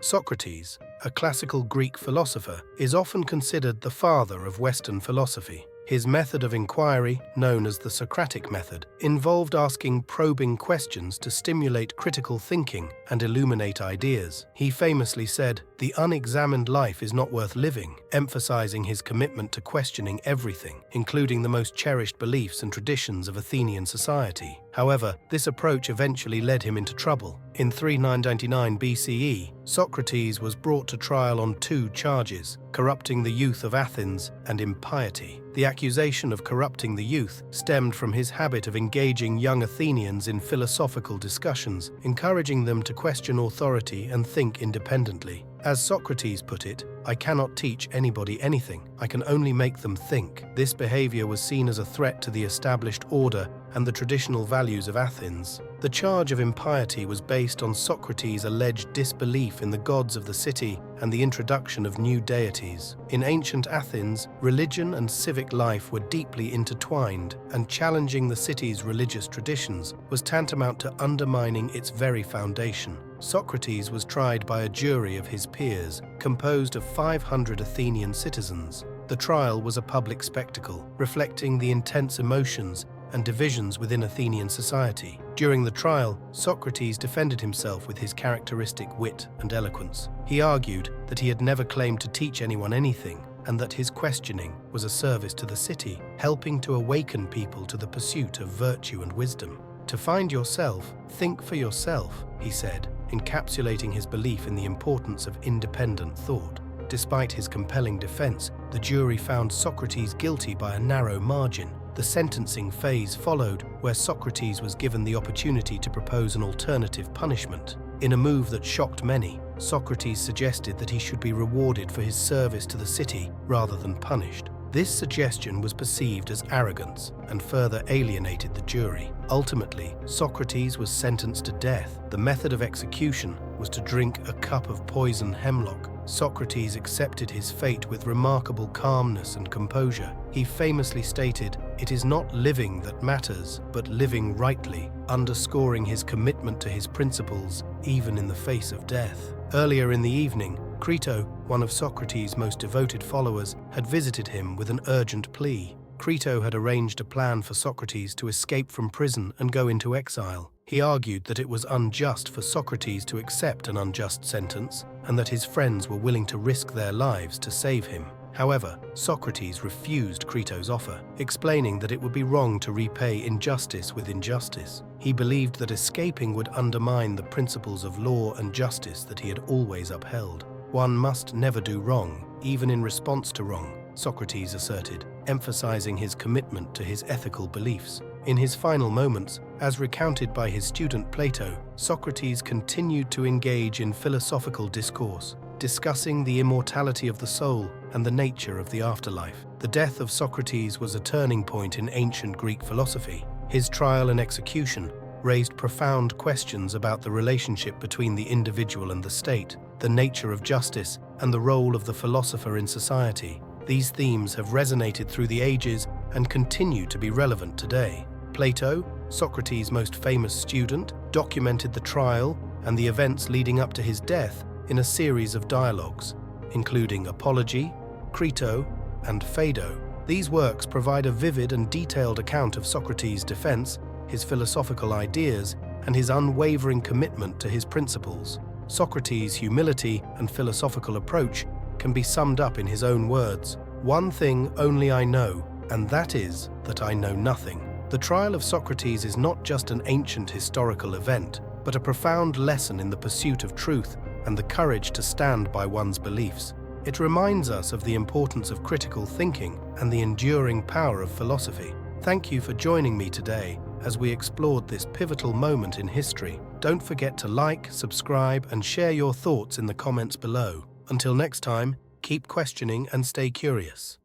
Socrates, a classical Greek philosopher, is often considered the father of Western philosophy. His method of inquiry, known as the Socratic method, involved asking probing questions to stimulate critical thinking and illuminate ideas. He famously said, "The unexamined life is not worth living," emphasizing his commitment to questioning everything, including the most cherished beliefs and traditions of Athenian society. However, this approach eventually led him into trouble. In 399 BCE, Socrates was brought to trial on two charges: corrupting the youth of Athens and impiety. The accusation of corrupting the youth stemmed from his habit of engaging young Athenians in philosophical discussions, encouraging them to question authority and think independently. As Socrates put it, "I cannot teach anybody anything, I can only make them think." This behavior was seen as a threat to the established order and the traditional values of Athens. The charge of impiety was based on Socrates' alleged disbelief in the gods of the city and the introduction of new deities. In ancient Athens, religion and civic life were deeply intertwined, and challenging the city's religious traditions was tantamount to undermining its very foundation. Socrates was tried by a jury of his peers, composed of 500 Athenian citizens. The trial was a public spectacle, reflecting the intense emotions and divisions within Athenian society. During the trial, Socrates defended himself with his characteristic wit and eloquence. He argued that he had never claimed to teach anyone anything, and that his questioning was a service to the city, helping to awaken people to the pursuit of virtue and wisdom. "To find yourself, think for yourself," he said, encapsulating his belief in the importance of independent thought. Despite his compelling defense, the jury found Socrates guilty by a narrow margin. The sentencing phase followed, where Socrates was given the opportunity to propose an alternative punishment. In a move that shocked many, Socrates suggested that he should be rewarded for his service to the city rather than punished. This suggestion was perceived as arrogance and further alienated the jury. Ultimately, Socrates was sentenced to death. The method of execution was to drink a cup of poison hemlock. Socrates accepted his fate with remarkable calmness and composure. He famously stated, "It is not living that matters, but living rightly," underscoring his commitment to his principles even in the face of death. Earlier in the evening, Crito, one of Socrates' most devoted followers, had visited him with an urgent plea. Crito had arranged a plan for Socrates to escape from prison and go into exile. He argued that it was unjust for Socrates to accept an unjust sentence, and that his friends were willing to risk their lives to save him. However, Socrates refused Crito's offer, explaining that it would be wrong to repay injustice with injustice. He believed that escaping would undermine the principles of law and justice that he had always upheld. "One must never do wrong, even in response to wrong," Socrates asserted, emphasizing his commitment to his ethical beliefs. In his final moments, as recounted by his student Plato, Socrates continued to engage in philosophical discourse, discussing the immortality of the soul and the nature of the afterlife. The death of Socrates was a turning point in ancient Greek philosophy. His trial and execution raised profound questions about the relationship between the individual and the state, the nature of justice, and the role of the philosopher in society. These themes have resonated through the ages and continue to be relevant today. Plato, Socrates' most famous student, documented the trial and the events leading up to his death in a series of dialogues, including Apology, Crito, and Phaedo. These works provide a vivid and detailed account of Socrates' defense, his philosophical ideas, and his unwavering commitment to his principles. Socrates' humility and philosophical approach can be summed up in his own words: "One thing only I know, and that is that I know nothing." The trial of Socrates is not just an ancient historical event, but a profound lesson in the pursuit of truth and the courage to stand by one's beliefs. It reminds us of the importance of critical thinking and the enduring power of philosophy. Thank you for joining me today as we explored this pivotal moment in history. Don't forget to like, subscribe, and share your thoughts in the comments below. Until next time, keep questioning and stay curious.